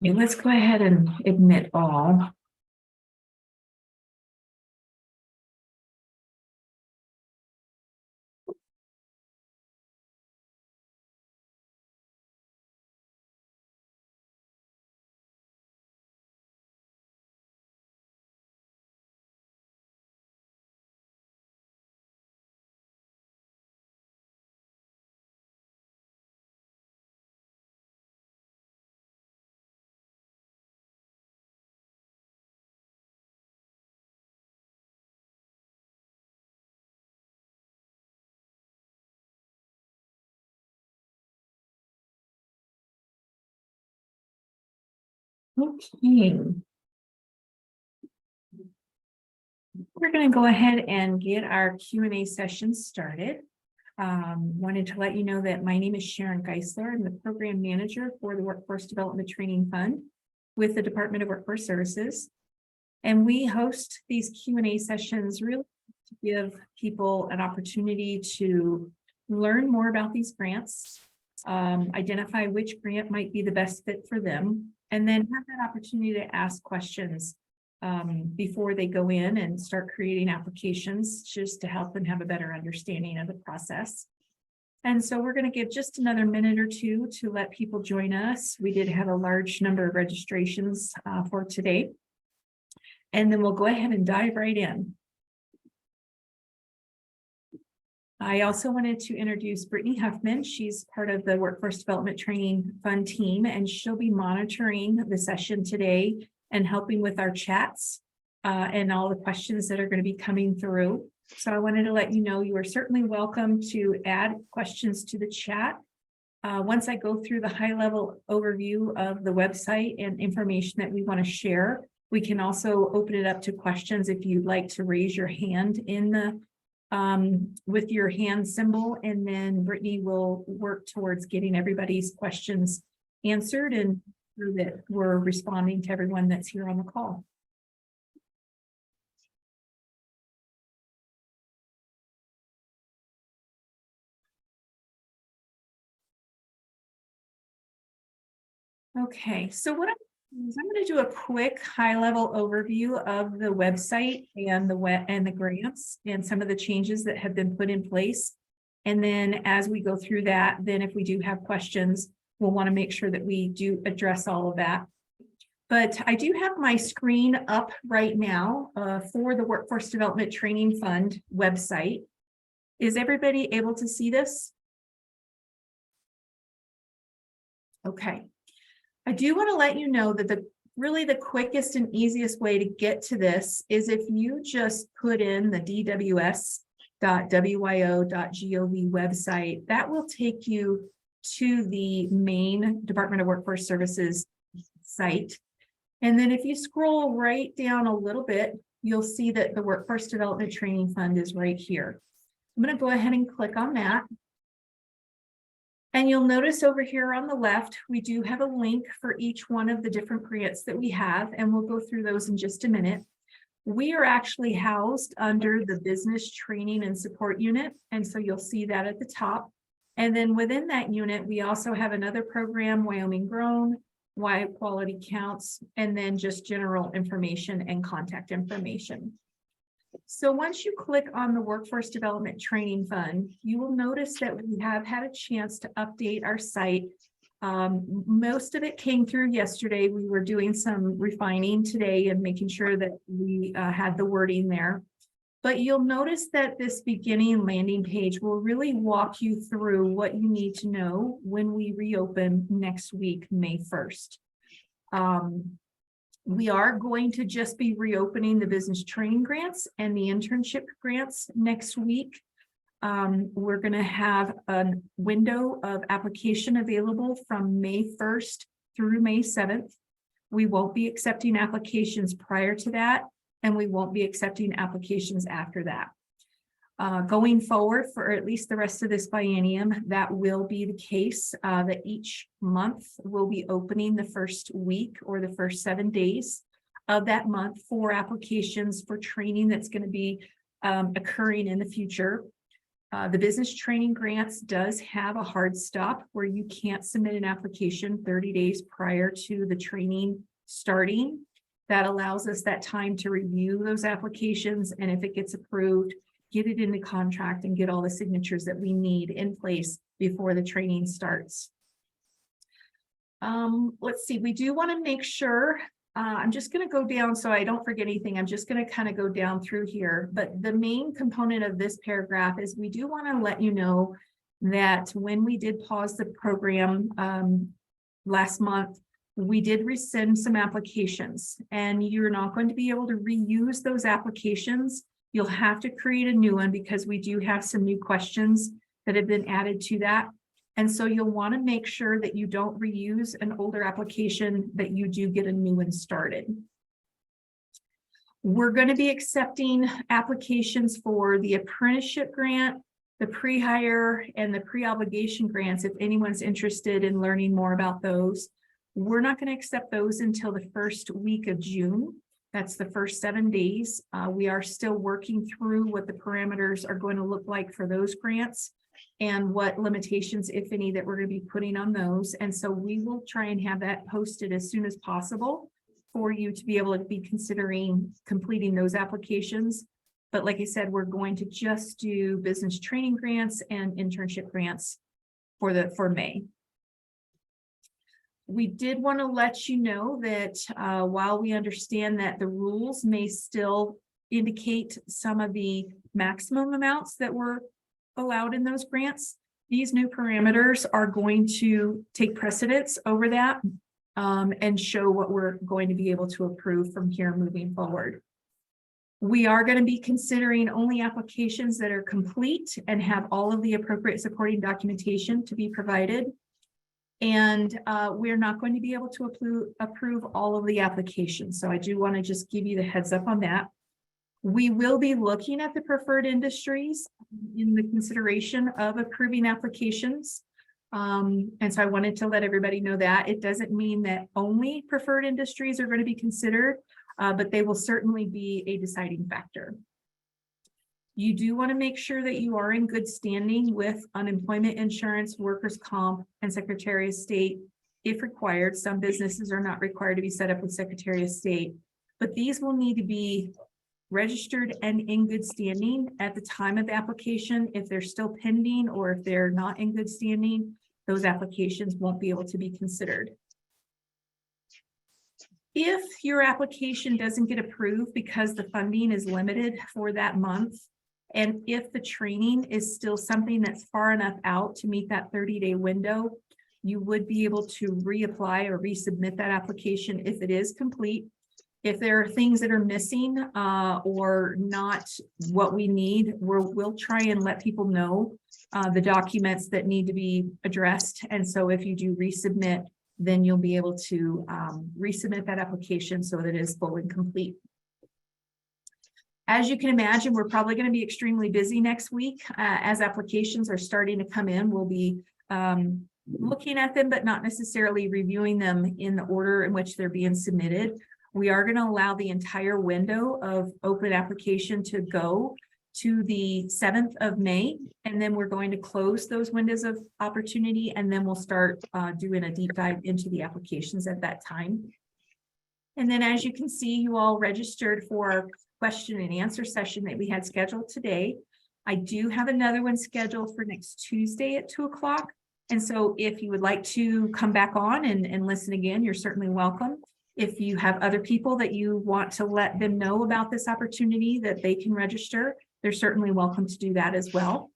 Okay, let's go ahead and admit all. Okay. We're going to go ahead and get our Q&A session started. Wanted to let you know that my name is Sharon Geisler. I'm the program manager for the Workforce Development Training Fund with the Department of Workforce Services. And we host these Q&A sessions really to give people an opportunity to learn more about these grants, identify which grant might be the best fit for them, and then have that opportunity to ask questions before they go in and start creating applications, just to help them have a better understanding of the process. And so we're going to give just another minute or two to let people join us. We did have a large number of registrations for today. And then we'll go ahead and dive right in. I also wanted to introduce Brittany Huffman. She's part of the Workforce Development Training Fund team, and she'll be monitoring the session today and helping with our chats and all the questions that are going to be coming through. So I wanted to let you know you are certainly welcome to add questions to the chat. Once I go through the high-level overview of the website and information that we want to share, we can also open it up to questions if you'd like to raise your hand in the with your hand symbol, and then Brittany will work towards getting everybody's questions answered and through that we're responding to everyone that's here on the call. Okay, so what I'm going to do a quick high-level overview of the website and the grants and some of the changes that have been put in place. And then as we go through that, then if we do have questions, we'll want to make sure that we do address all of that. But I do have my screen up right now for the Workforce Development Training Fund website. Is everybody able to see this? Okay. I do want to let you know that really the quickest and easiest way to get to this is if you just put in the dws.wyo.gov website. That will take you to the main Department of Workforce Services site. And then if you scroll right down a little bit, you'll see that the Workforce Development Training Fund is right here. I'm going to go ahead and click on that. And you'll notice over here on the left, we do have a link for each one of the different grants that we have, and we'll go through those in just a minute. We are actually housed under the Business Training and Support Unit, and so you'll see that at the top. And then within that unit, we also have another program, Wyoming Grown, Why Quality Counts, and then just general information and contact information. So once you click on the Workforce Development Training Fund, you will notice that we have had a chance to update our site. Most of it came through yesterday. We were doing some refining today and making sure that we had the wording there. But you'll notice that this beginning landing page will really walk you through what you need to know when we reopen next week, May 1st. We are going to just be reopening the business training grants and the internship grants next week. We're going to have a window of application available from May 1st through May 7th. We won't be accepting applications prior to that, and we won't be accepting applications after that. Going forward for at least the rest of this biennium, that will be the case, that each month we'll be opening the first week or the first 7 days of that month for applications for training that's going to be occurring in the future. The business training grants does have a hard stop where you can't submit an application 30 days prior to the training starting. That allows us that time to review those applications, and if it gets approved, get it in the contract and get all the signatures that we need in place before the training starts. Let's see, we do want to make sure, I'm just going to go down so I don't forget anything. I'm just going to kind of go down through here, but the main component of this paragraph is we do want to let you know that when we did pause the program last month, we did rescind some applications, and you're not going to be able to reuse those applications. You'll have to create a new one because we do have some new questions that have been added to that. And so you'll want to make sure that you don't reuse an older application, that you do get a new one started. We're going to be accepting applications for the apprenticeship grant, the pre-hire, and the pre-obligation grants if anyone's interested in learning more about those. We're not going to accept those until the first week of June. That's the first 7 days. We are still working through what the parameters are going to look like for those grants and what limitations, if any, that we're going to be putting on those. And so we will try and have that posted as soon as possible for you to be able to be considering completing those applications. But like I said, we're going to just do business training grants and internship grants for May. We did want to let you know that while we understand that the rules may still indicate some of the maximum amounts that were allowed in those grants, these new parameters are going to take precedence over that and show what we're going to be able to approve from here moving forward. We are going to be considering only applications that are complete and have all of the appropriate supporting documentation to be provided. And we're not going to be able to approve all of the applications. So I do want to just give you the heads up on that. We will be looking at the preferred industries in the consideration of approving applications. And so I wanted to let everybody know that. It doesn't mean that only preferred industries are going to be considered, but they will certainly be a deciding factor. You do want to make sure that you are in good standing with unemployment insurance, workers' comp, and Secretary of State if required. Some businesses are not required to be set up with Secretary of State, but these will need to be registered and in good standing at the time of the application. If they're still pending or if they're not in good standing, those applications won't be able to be considered. If your application doesn't get approved because the funding is limited for that month, and if the training is still something that's far enough out to meet that 30-day window, you would be able to reapply or resubmit that application if it is complete. If there are things that are missing or not what we need, we'll try and let people know the documents that need to be addressed. And so if you do resubmit, then you'll be able to resubmit that application so that it is full and complete. As you can imagine, we're probably going to be extremely busy next week as applications are starting to come in. We'll be looking at them, but not necessarily reviewing them in the order in which they're being submitted. We are going to allow the entire window of open application to go to the 7th of May, and then we're going to close those windows of opportunity, and then we'll start doing a deep dive into the applications at that time. And then as you can see, you all registered for our question and answer session that we had scheduled today. I do have another one scheduled for next Tuesday at 2 o'clock. And so if you would like to come back on and listen again, you're certainly welcome. If you have other people that you want to let them know about this opportunity that they can register, they're certainly welcome to do that as well.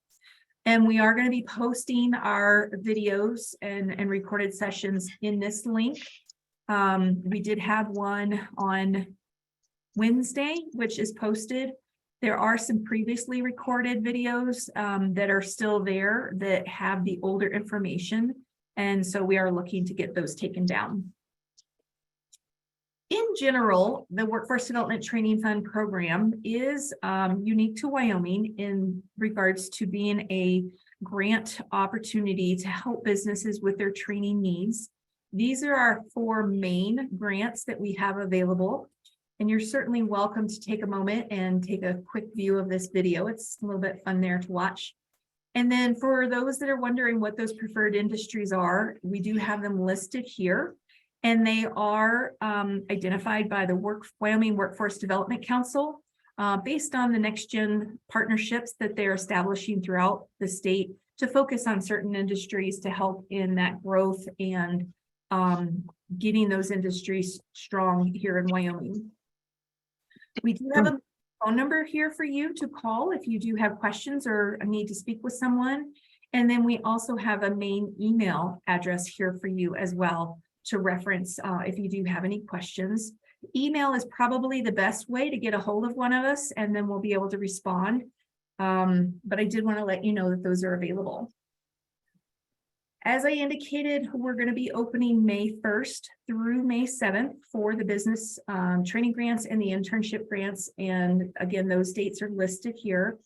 And we are going to be posting our videos and recorded sessions in this link. We did have one on Wednesday, which is posted. There are some previously recorded videos that are still there that have the older information. And so we are looking to get those taken down. In general, the Workforce Development Training Fund program is unique to Wyoming in regards to being a grant opportunity to help businesses with their training needs. These are our 4 main grants that we have available, and you're certainly welcome to take a moment and take a quick view of this video. It's a little bit fun there to watch. And then for those that are wondering what those preferred industries are, we do have them listed here. And they are identified by the Wyoming Workforce Development Council based on the next gen partnerships that they're establishing throughout the state to focus on certain industries to help in that growth and getting those industries strong here in Wyoming. We do have a phone number here for you to call if you do have questions or need to speak with someone. And then we also have a main email address here for you as well to reference if you do have any questions. Email is probably the best way to get a hold of one of us, and then we'll be able to respond. But I did want to let you know that those are available. As I indicated, we're going to be opening May 1st through May 7th for the business training grants and the internship grants. And again, those dates are listed here.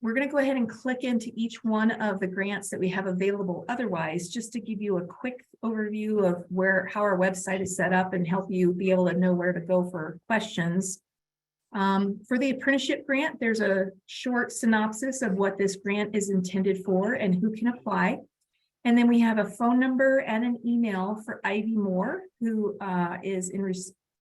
We're going to go ahead and click into each one of the grants that we have available otherwise, just to give you a quick overview of how our website is set up and help you be able to know where to go for questions. For the apprenticeship grant, there's a short synopsis of what this grant is intended for and who can apply. And then we have a phone number and an email for Ivy Moore, who is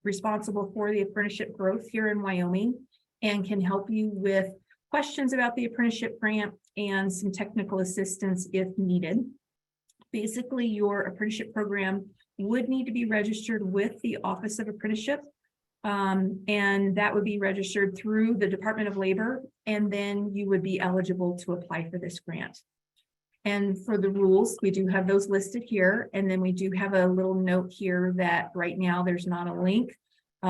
responsible for the apprenticeship growth here in Wyoming and can help you with questions about the apprenticeship grant and some technical assistance if needed. Basically, your apprenticeship program would need to be registered with the Office of Apprenticeship, and that would be registered through the Department of Labor, and then you would be eligible to apply for this grant. And for the rules, we do have those listed here, and then we do have a little note here that right now there's not a link.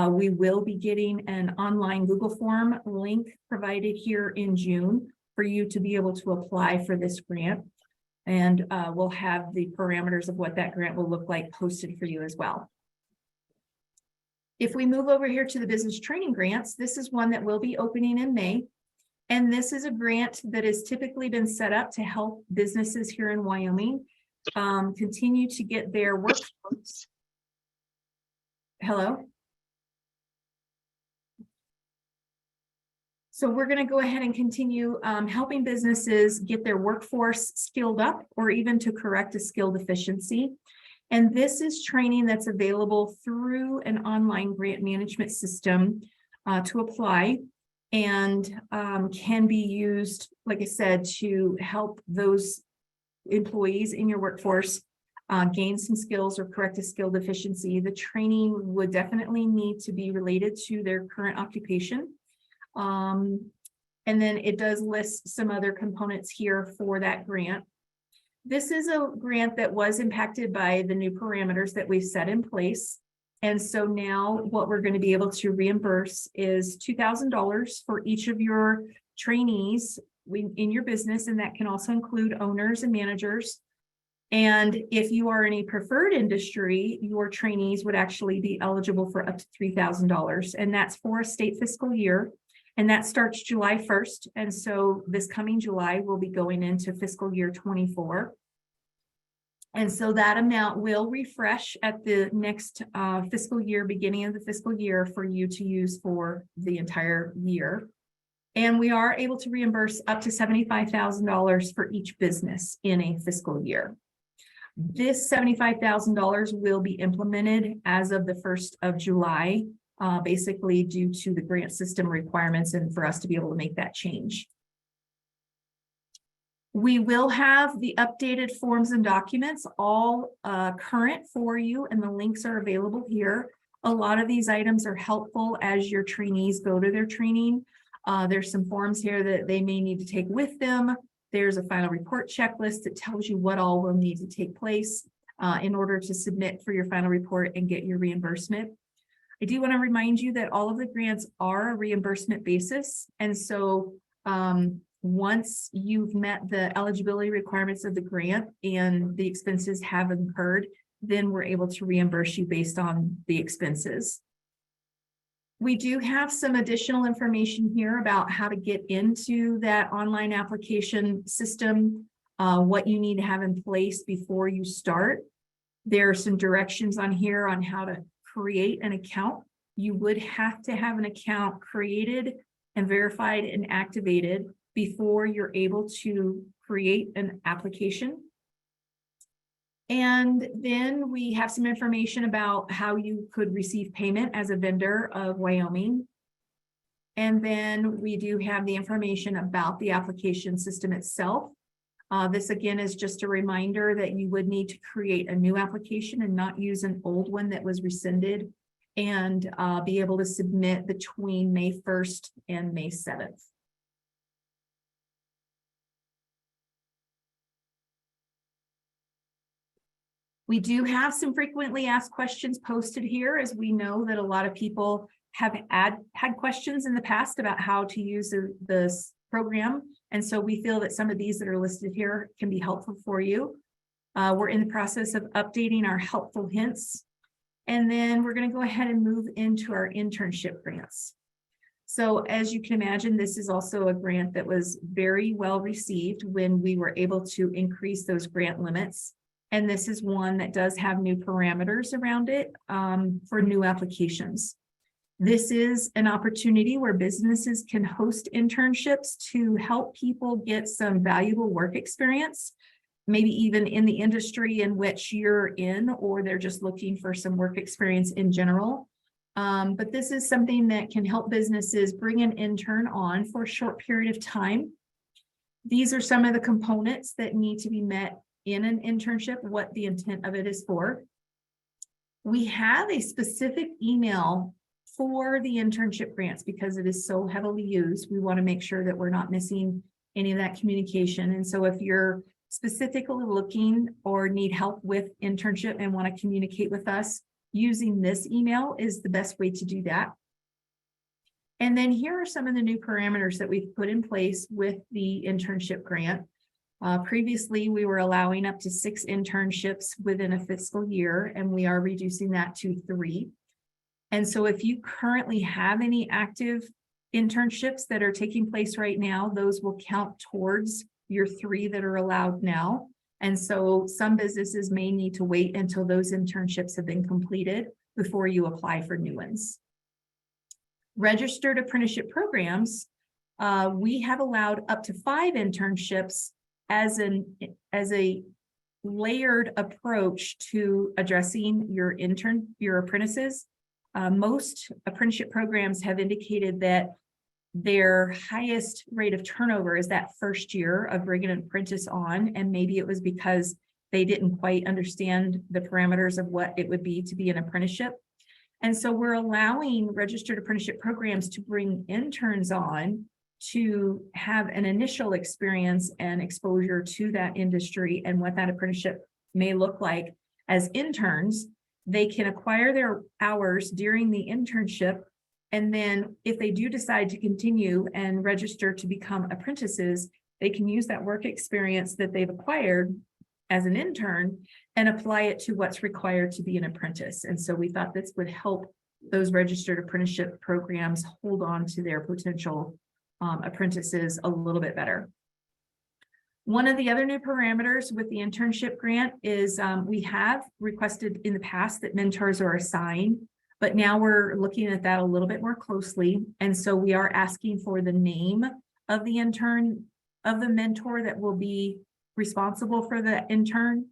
We will be getting an online Google form link provided here in June for you to be able to apply for this grant. And we'll have the parameters of what that grant will look like posted for you as well. If we move over here to the business training grants, this is one that will be opening in May. And this is a grant that has typically been set up to help businesses here in Wyoming continue to get their workforce. Hello? So we're going to go ahead and continue helping businesses get their workforce skilled up or even to correct a skill deficiency. And this is training that's available through an online grant management system to apply and can be used, like I said, to help those employees in your workforce gain some skills or correct a skill deficiency. The training would definitely need to be related to their current occupation. And then it does list some other components here for that grant. This is a grant that was impacted by the new parameters that we've set in place. And so now what we're going to be able to reimburse is $2,000 for each of your trainees in your business, and that can also include owners and managers. And if you are in a preferred industry, your trainees would actually be eligible for up to $3,000, and that's for a state fiscal year. And that starts July 1st. And so this coming July, we'll be going into fiscal year 24. And so that amount will refresh at the next fiscal year, beginning of the fiscal year, for you to use for the entire year. And we are able to reimburse up to $75,000 for each business in a fiscal year. This $75,000 will be implemented as of the 1st of July. Basically due to the grant system requirements and for us to be able to make that change. We will have the updated forms and documents all current for you, and the links are available here. A lot of these items are helpful as your trainees go to their training. There's some forms here that they may need to take with them. There's a final report checklist that tells you what all will need to take place in order to submit for your final report and get your reimbursement. I do want to remind you that all of the grants are a reimbursement basis. And so once you've met the eligibility requirements of the grant and the expenses have incurred, then we're able to reimburse you based on the expenses. We do have some additional information here about how to get into that online application system, what you need to have in place before you start. There are some directions on here on how to create an account. You would have to have an account created and verified and activated before you're able to create an application. And then we have some information about how you could receive payment as a vendor of Wyoming. And then we do have the information about the application system itself. This again is just a reminder that you would need to create a new application and not use an old one that was rescinded, and be able to submit between May 1st and May 7th. We do have some frequently asked questions posted here, as we know that a lot of people have had questions in the past about how to use this program. And so we feel that some of these that are listed here can be helpful for you. We're in the process of updating our helpful hints. And then we're going to go ahead and move into our internship grants. So as you can imagine, this is also a grant that was very well received when we were able to increase those grant limits. And this is one that does have new parameters around it for new applications. This is an opportunity where businesses can host internships to help people get some valuable work experience, maybe even in the industry in which you're in, or they're just looking for some work experience in general. But this is something that can help businesses bring an intern on for a short period of time. These are some of the components that need to be met in an internship, what the intent of it is for. We have a specific email for the internship grants because it is so heavily used. We want to make sure that we're not missing any of that communication. And so if you're specifically looking or need help with internship and want to communicate with us, using this email is the best way to do that. And then here are some of the new parameters that we've put in place with the internship grant. Previously, we were allowing up to 6 internships within a fiscal year, and we are reducing that to 3. And so if you currently have any active internships that are taking place right now, those will count towards your 3 that are allowed now. And so some businesses may need to wait until those internships have been completed before you apply for new ones. Registered apprenticeship programs, we have allowed up to 5 internships as a layered approach to addressing your apprentices. Most apprenticeship programs have indicated that their highest rate of turnover is that first year of bringing an apprentice on, and maybe it was because they didn't quite understand the parameters of what it would be to be an apprenticeship. And so we're allowing registered apprenticeship programs to bring interns on to have an initial experience and exposure to that industry and what that apprenticeship may look like as interns. They can acquire their hours during the internship, and then if they do decide to continue and register to become apprentices, they can use that work experience that they've acquired as an intern and apply it to what's required to be an apprentice. And so we thought this would help those registered apprenticeship programs hold on to their potential apprentices a little bit better. One of the other new parameters with the internship grant is we have requested in the past that mentors are assigned, but now we're looking at that a little bit more closely. And so we are asking for the name of the intern, of the mentor that will be responsible for the intern,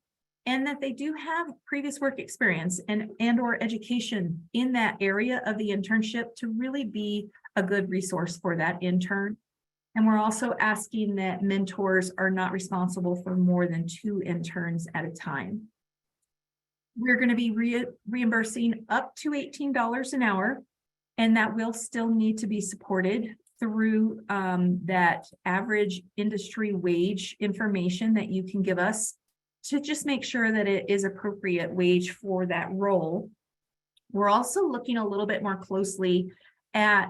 and that they do have previous work experience and or education in that area of the internship to really be a good resource for that intern. And we're also asking that mentors are not responsible for more than 2 interns at a time. We're going to be reimbursing up to $18 an hour, and that will still need to be supported through that average industry wage information that you can give us to just make sure that it is appropriate wage for that role. We're also looking a little bit more closely at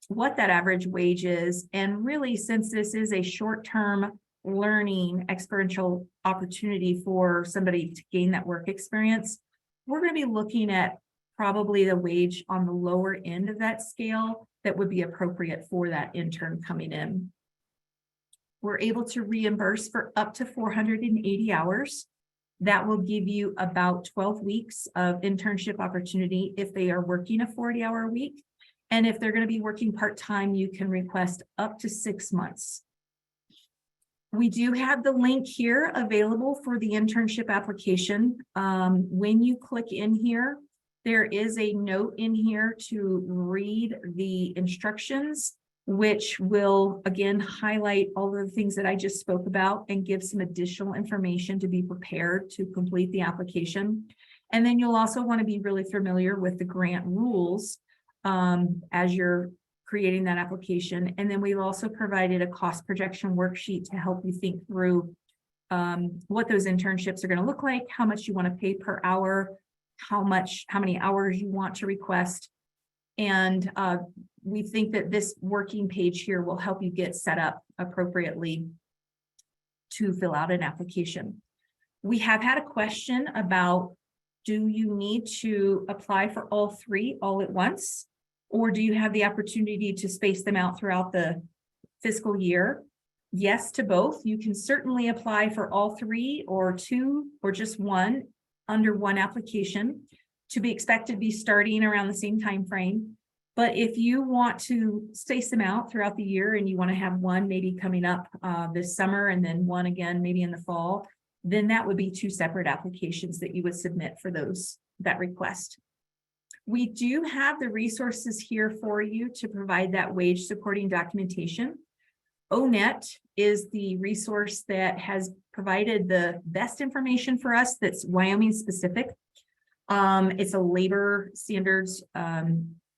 what that average wage is. And really, since this is a short-term learning experiential opportunity for somebody to gain that work experience, we're going to be looking at probably the wage on the lower end of that scale that would be appropriate for that intern coming in. We're able to reimburse for up to 480 hours. That will give you about 12 weeks of internship opportunity if they are working a 40-hour week. And if they're going to be working part-time, you can request up to 6 months. We do have the link here available for the internship application. When you click in here, there is a note in here to read the instructions, which will again highlight all of the things that I just spoke about and give some additional information to be prepared to complete the application. And then you'll also want to be really familiar with the grant rules as you're creating that application. And then we've also provided a cost projection worksheet to help you think through what those internships are going to look like, how much you want to pay per hour, how many hours you want to request. And we think that this working page here will help you get set up appropriately to fill out an application. We have had a question about, do you need to apply for all 3 all at once? Or do you have the opportunity to space them out throughout the fiscal year? Yes to both. You can certainly apply for all 3 or 2 or just 1 under one application, to be expected to be starting around the same time frame. But if you want to space them out throughout the year and you want to have one maybe coming up this summer and then one again maybe in the fall, then that would be 2 separate applications that you would submit for that request. We do have the resources here for you to provide that wage supporting documentation. ONET is the resource that has provided the best information for us that's Wyoming specific. It's a labor standards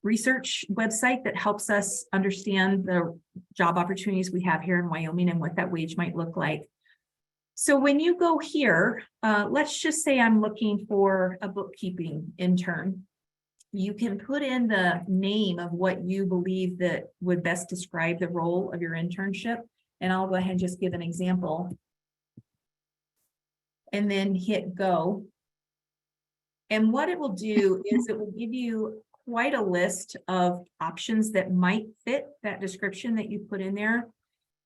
research website that helps us understand the job opportunities we have here in Wyoming and what that wage might look like. So when you go here, let's just say I'm looking for a bookkeeping intern. You can put in the name of what you believe that would best describe the role of your internship. And I'll go ahead and just give an example. And then hit go. And what it will do is it will give you quite a list of options that might fit that description that you put in there.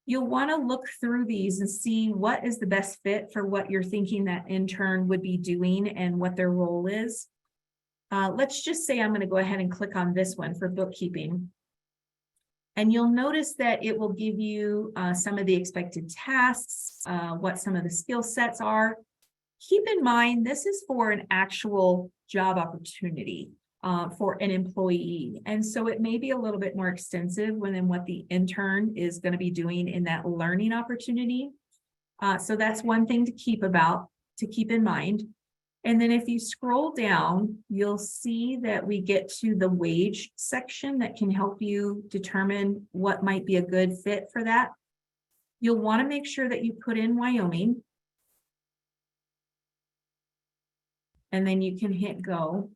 You'll want to look through these and see what is the best fit for what you're thinking that intern would be doing and what their role is. Let's just say I'm going to go ahead and click on this one for bookkeeping. And you'll notice that it will give you some of the expected tasks, what some of the skill sets are. Keep in mind, this is for an actual job opportunity for an employee. And so it may be a little bit more extensive than what the intern is going to be doing in that learning opportunity. So that's one thing to keep in mind. And then if you scroll down, you'll see that we get to the wage section that can help you determine what might be a good fit for that. You'll want to make sure that you put in Wyoming. And then you can hit go.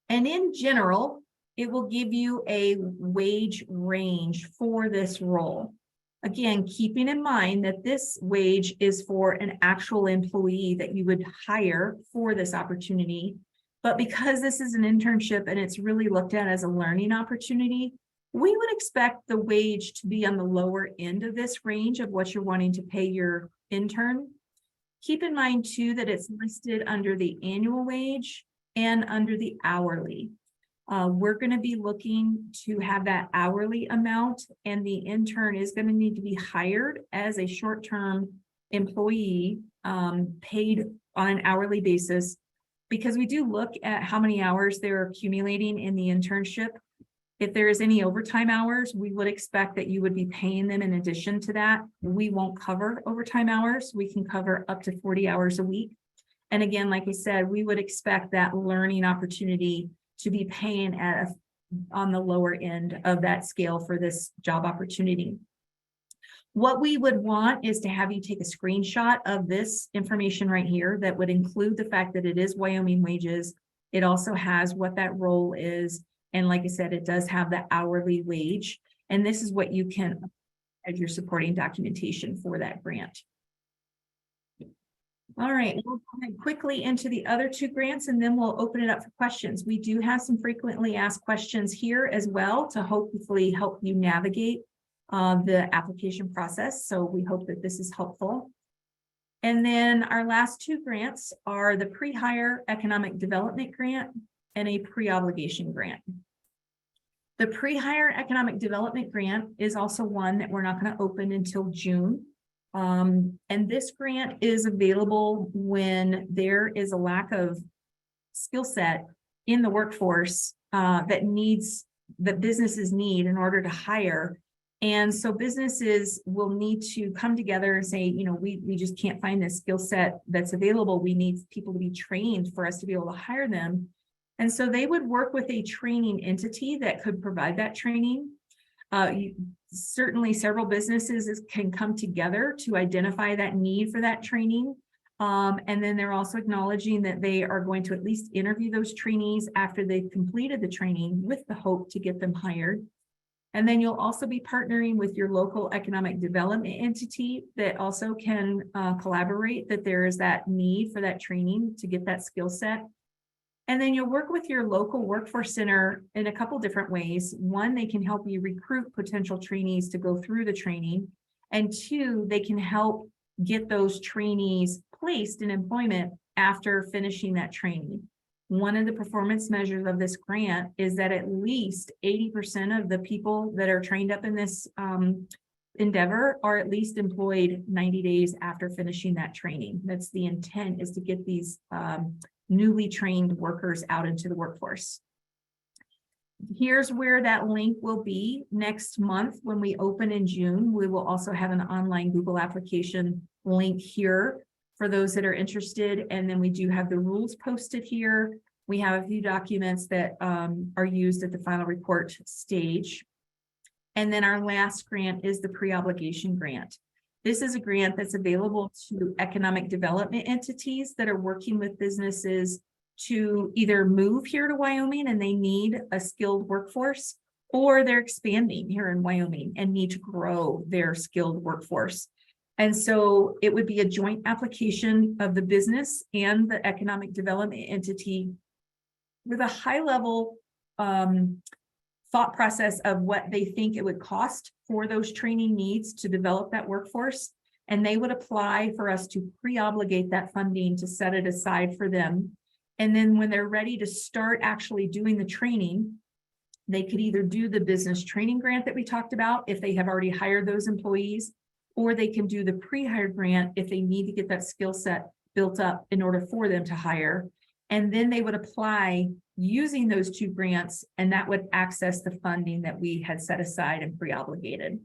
And in general, it will give you a wage range for this role. Again, keeping in mind that this wage is for an actual employee that you would hire for this opportunity. But because this is an internship and it's really looked at as a learning opportunity, we would expect the wage to be on the lower end of this range of what you're wanting to pay your intern. Keep in mind too that it's listed under the annual wage and under the hourly. We're going to be looking to have that hourly amount, and the intern is going to need to be hired as a short-term employee, paid on an hourly basis, because we do look at how many hours they're accumulating in the internship. If there is any overtime hours, we would expect that you would be paying them in addition to that. We won't cover overtime hours. We can cover up to 40 hours a week. And again, like I said, we would expect that learning opportunity to be paying on the lower end of that scale for this job opportunity. What we would want is to have you take a screenshot of this information right here that would include the fact that it is Wyoming wages. It also has what that role is. And like I said, it does have the hourly wage. And this is what you can as your supporting documentation for that grant. All right, we'll go quickly into the other 2 grants and then we'll open it up for questions. We do have some frequently asked questions here as well to hopefully help you navigate the application process. So we hope that this is helpful. And then our last 2 grants are the pre-hire economic development grant and a pre-obligation grant. The pre-hire economic development grant is also one that we're not going to open until June. And this grant is available when there is a lack of skill set in the workforce that businesses need in order to hire. And so businesses will need to come together and say, you know, we just can't find this skill set that's available. We need people to be trained for us to be able to hire them. And so they would work with a training entity that could provide that training. Certainly several businesses can come together to identify that need for that training. And then they're also acknowledging that they are going to at least interview those trainees after they've completed the training with the hope to get them hired. And then you'll also be partnering with your local economic development entity that also can collaborate that there is that need for that training to get that skill set. And then you'll work with your local workforce center in a couple different ways. One, they can help you recruit potential trainees to go through the training. And two, they can help get those trainees placed in employment after finishing that training. One of the performance measures of this grant is that at least 80% of the people that are trained up in this endeavor are at least employed 90 days after finishing that training. That's the intent, is to get these newly trained workers out into the workforce. Here's where that link will be next month when we open in June. We will also have an online Google application link here for those that are interested. And then we do have the rules posted here. We have a few documents that are used at the final report stage. And then our last grant is the pre-obligation grant. This is a grant that's available to economic development entities that are working with businesses to either move here to Wyoming and they need a skilled workforce, or they're expanding here in Wyoming and need to grow their skilled workforce. And so it would be a joint application of the business and the economic development entity with a high level thought process of what they think it would cost for those training needs to develop that workforce. And they would apply for us to pre-obligate that funding to set it aside for them. And then when they're ready to start actually doing the training, they could either do the business training grant that we talked about if they have already hired those employees, or they can do the pre-hire grant if they need to get that skill set built up in order for them to hire. And then they would apply using those two grants, and that would access the funding that we had set aside and pre-obligated.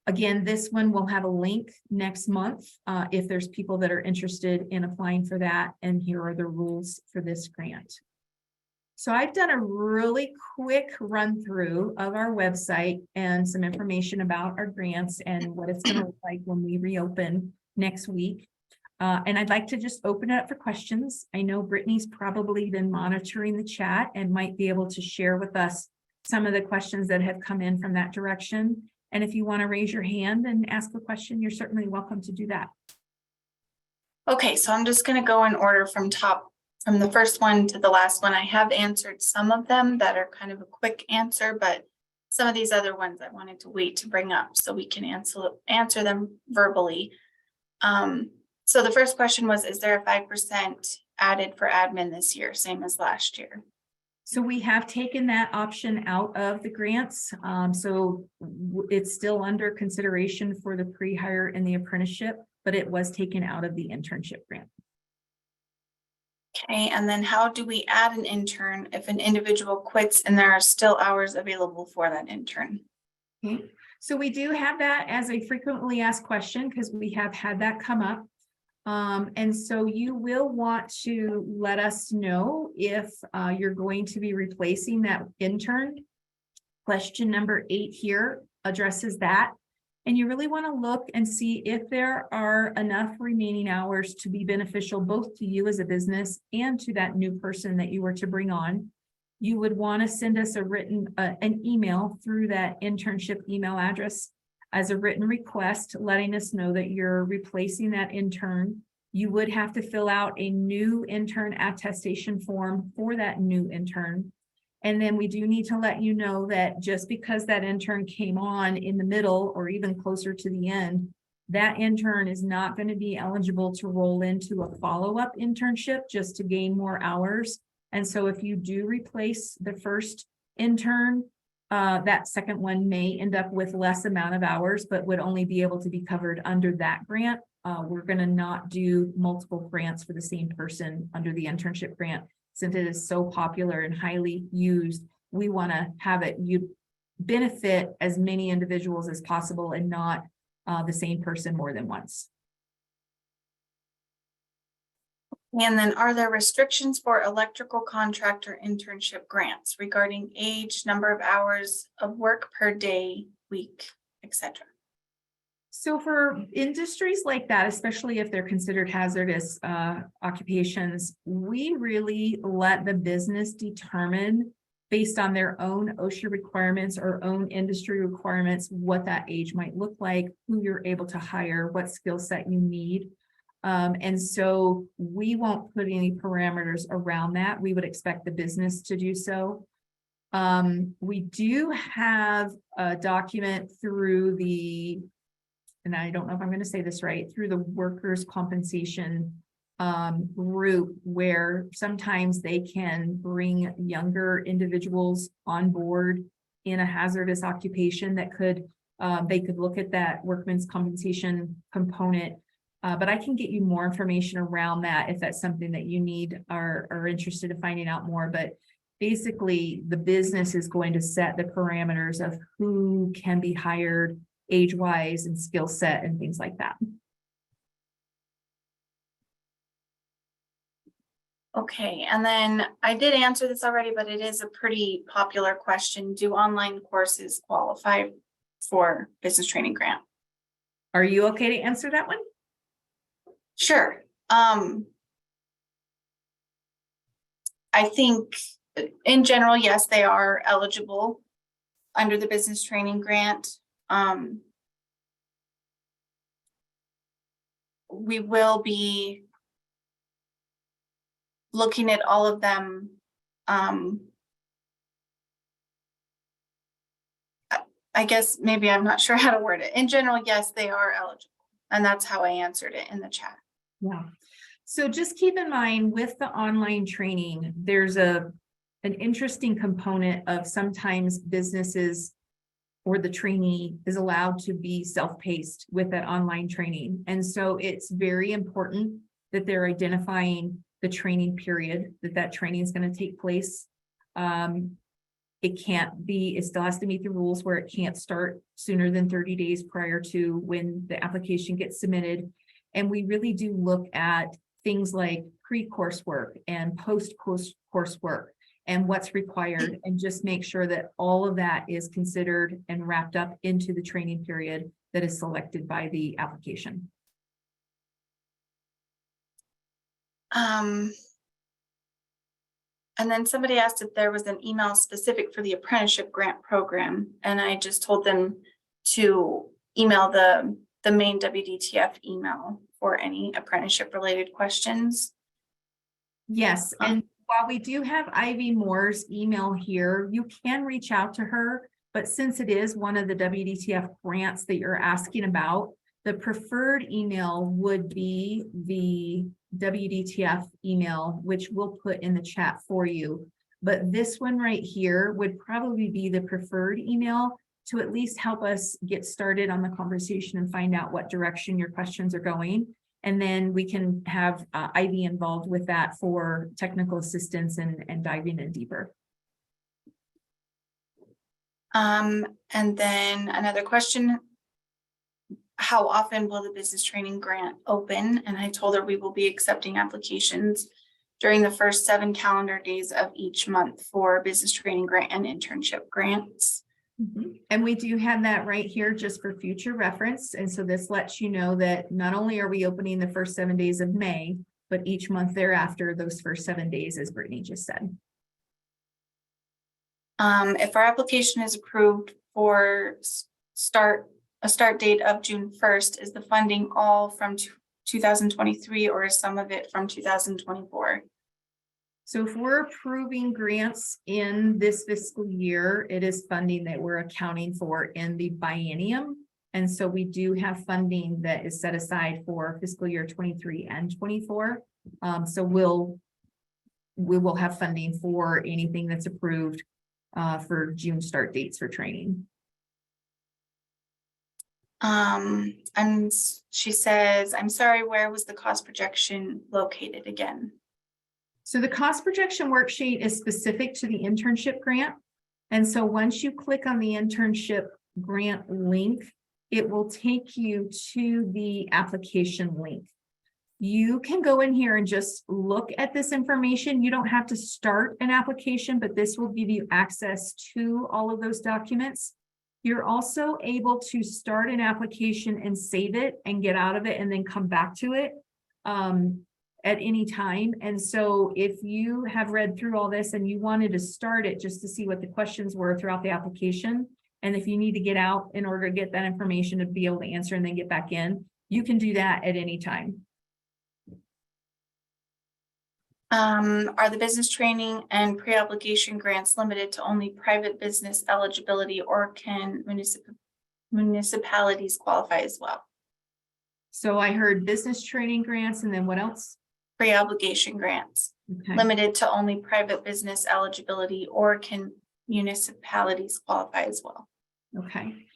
Again, this one will have a link next month if there's people that are interested in applying for that. And here are the rules for this grant. So I've done a really quick run through of our website and some information about our grants and what it's going to look like when we reopen next week. And I'd like to just open it up for questions. I know Brittany's probably been monitoring the chat and might be able to share with us some of the questions that have come in from that direction. And if you want to raise your hand and ask a question, you're certainly welcome to do that. Okay, so I'm just going to go in order from the first one to the last one. I have answered some of them that are kind of a quick answer, but some of these other ones I wanted to wait to bring up so we can answer them verbally. So the first question was, is there a 5% added for admin this year, same as last year? So we have taken that option out of the grants. So it's still under consideration for the pre-hire and the apprenticeship, but it was taken out of the internship grant. Okay, and then how do we add an intern if an individual quits and there are still hours available for that intern? Okay. So we do have that as a frequently asked question because we have had that come up. And so you will want to let us know if you're going to be replacing that intern. Question number 8 here addresses that. And you really want to look and see if there are enough remaining hours to be beneficial both to you as a business and to that new person that you were to bring on. You would want to send us an email through that internship email address as a written request, letting us know that you're replacing that intern. You would have to fill out a new intern attestation form for that new intern. And then we do need to let you know that just because that intern came on in the middle or even closer to the end, that intern is not going to be eligible to roll into a follow-up internship just to gain more hours. And so if you do replace the first intern, That second one may end up with less amount of hours, but would only be able to be covered under that grant. We're gonna not do multiple grants for the same person under the internship grant. Since it is so popular and highly used, we wanna have it, you benefit as many individuals as possible and not the same person more than once. And then are there restrictions for electrical contractor internship grants regarding age, number of hours of work per day, week, etc.? So for industries like that, especially if they're considered hazardous occupations, we really let the business determine based on their own OSHA requirements or own industry requirements, what that age might look like, who you're able to hire, what skill set you need. And so we won't put any parameters around that. We would expect the business to do so. We do have a document through the, and I don't know if I'm going to say this right, through the workers' compensation group, where sometimes they can bring younger individuals on board in a hazardous occupation that could, they could look at that workman's compensation component. But I can get you more information around that if that's something that you need or are interested in finding out more. But basically, the business is going to set the parameters of who can be hired age-wise and skill set and things like that. Okay, and then I did answer this already, but it is a pretty popular question. Do online courses qualify for business training grant? Are you okay to answer that one? Sure. I think in general, yes, they are eligible under the business training grant. We will be looking at all of them. I guess maybe I'm not sure how to word it. In general, yes, they are eligible. And that's how I answered it in the chat. Yeah. So just keep in mind with the online training, there's an interesting component of sometimes businesses or the trainee is allowed to be self-paced with that online training. And so it's very important that they're identifying the training period that training is going to take place. It can't be, it still has to meet the rules where it can't start sooner than 30 days prior to when the application gets submitted. And we really do look at things like pre-coursework and post-coursework and what's required, and just make sure that all of that is considered and wrapped up into the training period that is selected by the application. And then somebody asked if there was an email specific for the apprenticeship grant program, and I just told them to email the main WDTF email for any apprenticeship related questions. Yes, and while we do have Ivy Moore's email here, you can reach out to her, but since it is one of the WDTF grants that you're asking about, the preferred email would be the WDTF email, which we'll put in the chat for you. But this one right here would probably be the preferred email to at least help us get started on the conversation and find out what direction your questions are going. And then we can have Ivy involved with that for technical assistance and diving in deeper. And then another question, how often will the business training grant open? And I told her we will be accepting applications during the first 7 calendar days of each month for business training grant and internship grants. And we do have that right here just for future reference. And so this lets you know that not only are we opening the first 7 days of May, but each month thereafter, those first 7 days, as Brittany just said. If our application is approved for a start date of June 1st, is the funding all from 2023 or is some of it from 2024? So if we're approving grants in this fiscal year, it is funding that we're accounting for in the biennium. And so we do have funding that is set aside for fiscal year 23 and 24. So we will have funding for anything that's approved for June start dates for training. And she says, I'm sorry, where was the cost projection located again? So the cost projection worksheet is specific to the internship grant. And so once you click on the internship grant link, it will take you to the application link. You can go in here and just look at this information. You don't have to start an application, but this will give you access to all of those documents. You're also able to start an application and save it and get out of it and then come back to it at any time. And so if you have read through all this and you wanted to start it just to see what the questions were throughout the application, and if you need to get out in order to get that information to be able to answer and then get back in, you can do that at any time. Are the business training and pre-obligation grants limited to only private business eligibility, or can municipalities qualify as well? So I heard business training grants, and then what else? Pre-obligation grants, Okay. limited to only private business eligibility, or can municipalities qualify as well? Okay.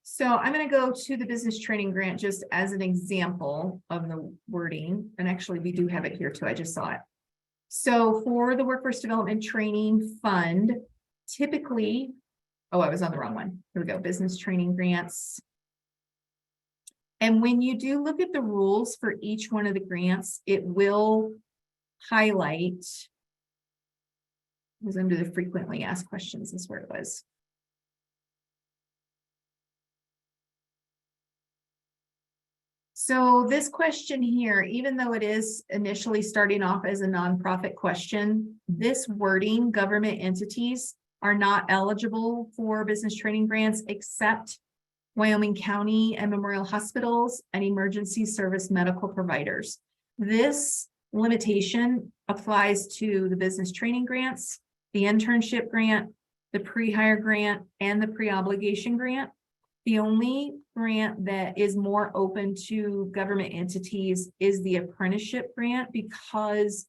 So I'm going to go to the business training grant just as an example of the wording. And actually, we do have it here too. I just saw it. So for the Workforce Development Training Fund, typically, oh, I was on the wrong one. Here we go, business training grants. And when you do look at the rules for each one of the grants, it will highlight, it was under the frequently asked questions, is where it was. So this question here, even though it is initially starting off as a nonprofit question, this wording, government entities are not eligible for business training grants except Wyoming County and Memorial Hospitals and emergency service medical providers. This limitation applies to the business training grants, the internship grant, the pre-hire grant, and the pre-obligation grant. The only grant that is more open to government entities is the apprenticeship grant, because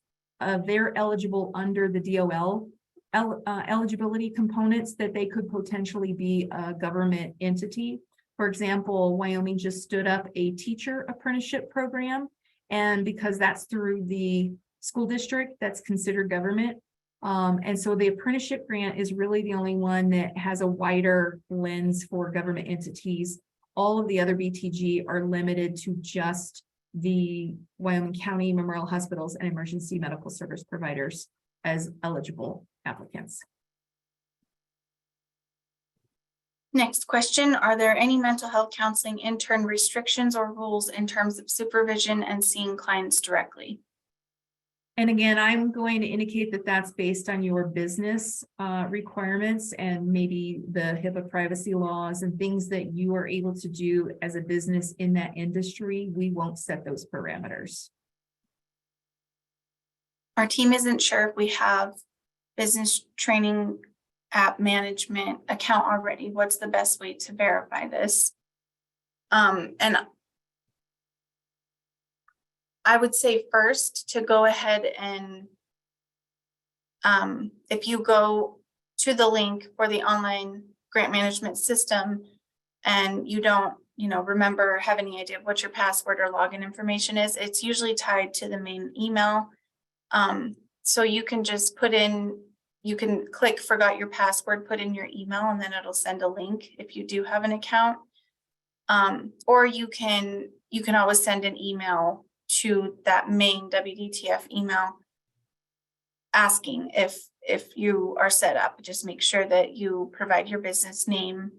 they're eligible under the DOL eligibility components that they could potentially be a government entity. For example, Wyoming just stood up a teacher apprenticeship program, and because that's through the school district, that's considered government. And so the apprenticeship grant is really the only one that has a wider lens for government entities. All of the other BTG are limited to just the Wyoming County, Memorial Hospitals, and emergency medical service providers as eligible applicants. Next question, are there any mental health counseling intern restrictions or rules in terms of supervision and seeing clients directly? And again, I'm going to indicate that that's based on your business requirements and maybe the HIPAA privacy laws and things that you are able to do as a business in that industry. We won't set those parameters. Our team isn't sure if we have business training app management account already. What's the best way to verify this? And I would say first to go ahead and if you go to the link for the online grant management system and you don't, remember or have any idea of what your password or login information is, it's usually tied to the main email. So you can just put in, you can click forgot your password, put in your email, and then it'll send a link if you do have an account. Or you can always send an email to that main Wdtf email asking if you are set up. Just make sure that you provide your business name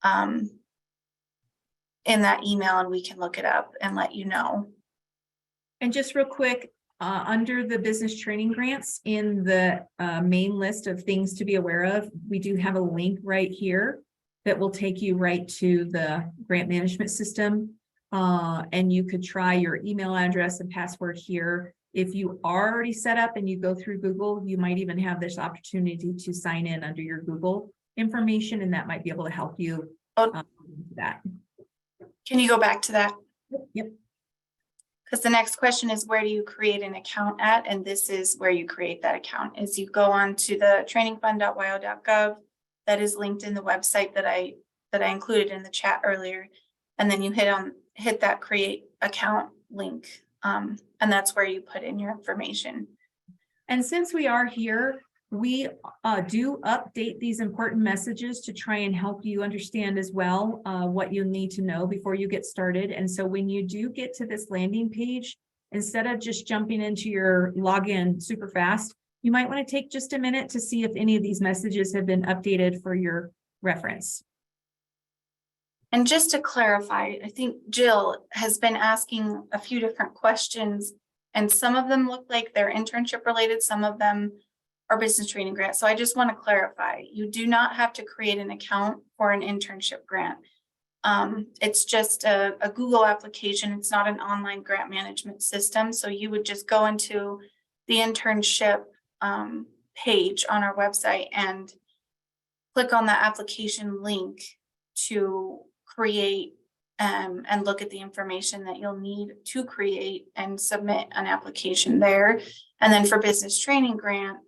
in that email, and we can look it up and let you know. And just real quick, under the business training grants in the main list of things to be aware of, we do have a link right here that will take you right to the grant management system. And you could try your email address and password here. If you are already set up and you go through Google, you might even have this opportunity to sign in under your Google information, and that might be able to help you that. Can you go back to that? Yep. Because the next question is, where do you create an account at? And this is where you create that account, is you go on to the trainingfund.wyo.gov. That is linked in the website that I included in the chat earlier. And then you hit that create account link. And that's where you put in your information. And since we are here, we do update these important messages to try and help you understand as well what you need to know before you get started. And so when you do get to this landing page, instead of just jumping into your login super fast, you might want to take just a minute to see if any of these messages have been updated for your reference. And just to clarify, I think Jill has been asking a few different questions, and some of them look like they're internship related, some of them are business training grants. So I just want to clarify, you do not have to create an account for an internship grant. It's just a Google application. It's not an online grant management system. So you would just go into the internship page on our website and click on the application link to create and look at the information that you'll need to create and submit an application there. And then for business training grant,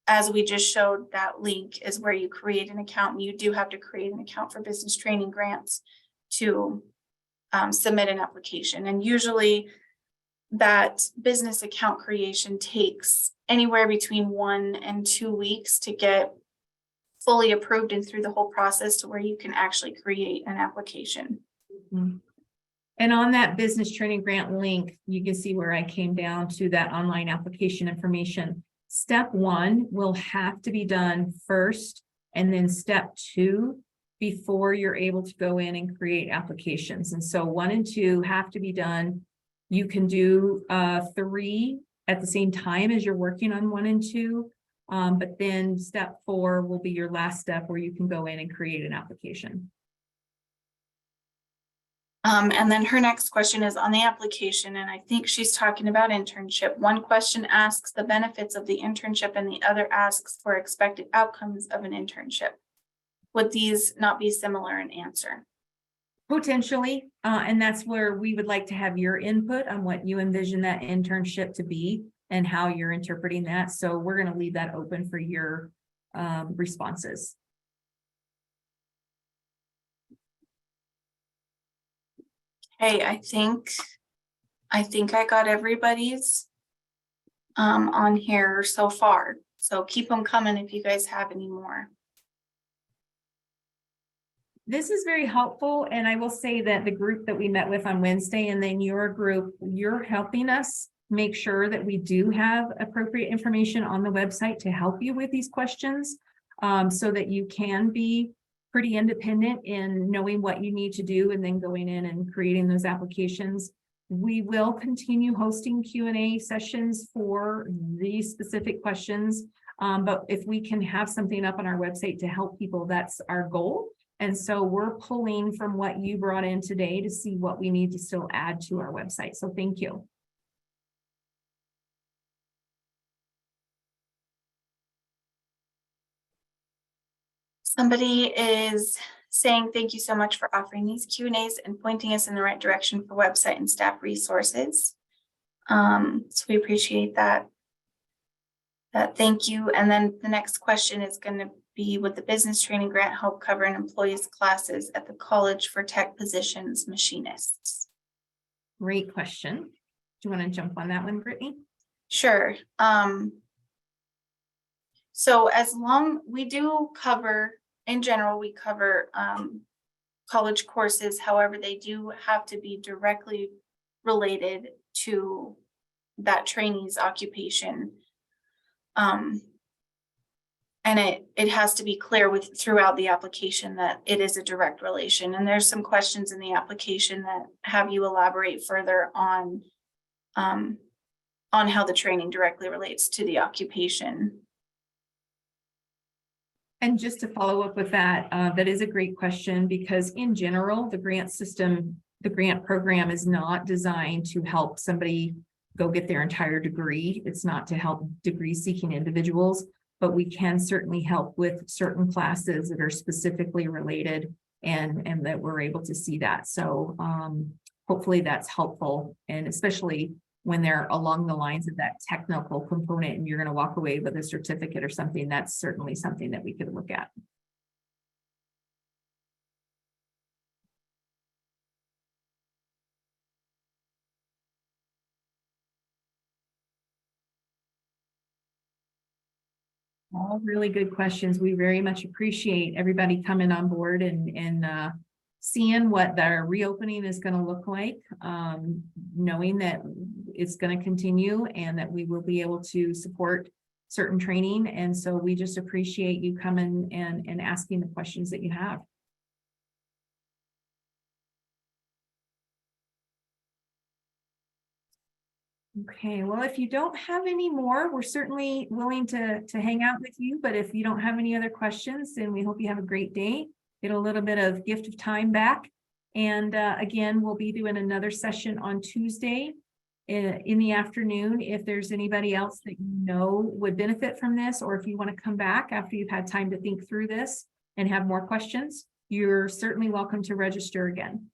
as we just showed, that link is where you create an account. And you do have to create an account for business training grants to submit an application. And usually that business account creation takes anywhere between 1 and 2 weeks to get fully approved and through the whole process to where you can actually create an application. Mm-hmm. And on that business training grant link, you can see where I came down to that online application information. Step 1 will have to be done first, and then step 2 before you're able to go in and create applications. And so 1 and 2 have to be done. You can do 3 at the same time as you're working on 1 and 2. But then step 4 will be your last step where you can go in and create an application. And then her next question is on the application, and I think she's talking about internship. One question asks the benefits of the internship and the other asks for expected outcomes of an internship. Would these not be similar in answer? Potentially, and that's where we would like to have your input on what you envision that internship to be and how you're interpreting that. So we're going to leave that open for your responses. Hey, I think I got everybody's on here so far. So keep them coming if you guys have any more. This is very helpful. And I will say that the group that we met with on Wednesday and then your group, you're helping us make sure that we do have appropriate information on the website to help you with these questions so that you can be pretty independent in knowing what you need to do and then going in and creating those applications. We will continue hosting Q&A sessions for these specific questions. But if we can have something up on our website to help people, that's our goal. And so we're pulling from what you brought in today to see what we need to still add to our website. So thank you. Somebody is saying, thank you so much for offering these Q&As and pointing us in the right direction for website and staff resources. So we appreciate that. Thank you. And then the next question is going to be, would the business training grant help cover an employee's classes at the college for tech positions, machinists? Great question. Do you want to jump on that one, Brittany? Sure. So as long we do cover, in general, we cover college courses. However, they do have to be directly related to that trainee's occupation. And it has to be clear throughout the application that it is a direct relation. And there's some questions in the application that have you elaborate further on how the training directly relates to the occupation. And just to follow up with that, that is a great question, because in general, the grant system, the grant program is not designed to help somebody go get their entire degree. It's not to help degree seeking individuals, but we can certainly help with certain classes that are specifically related and that we're able to see that. So hopefully that's helpful, and especially when they're along the lines of that technical component and you're going to walk away with a certificate or something, that's certainly something that we could look at. All really good questions. We very much appreciate everybody coming on board and seeing what their reopening is going to look like, knowing that it's going to continue and that we will be able to support certain training. And so we just appreciate you coming and asking the questions that you have. Okay, well, if you don't have any more, we're certainly willing to hang out with you. But if you don't have any other questions, then we hope you have a great day. Get a little bit of gift of time back. And again, we'll be doing another session on Tuesday in the afternoon. If there's anybody else that you know would benefit from this, or if you want to come back after you've had time to think through this and have more questions, you're certainly welcome to register again.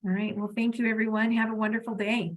All right. Well, thank you, everyone. Have a wonderful day.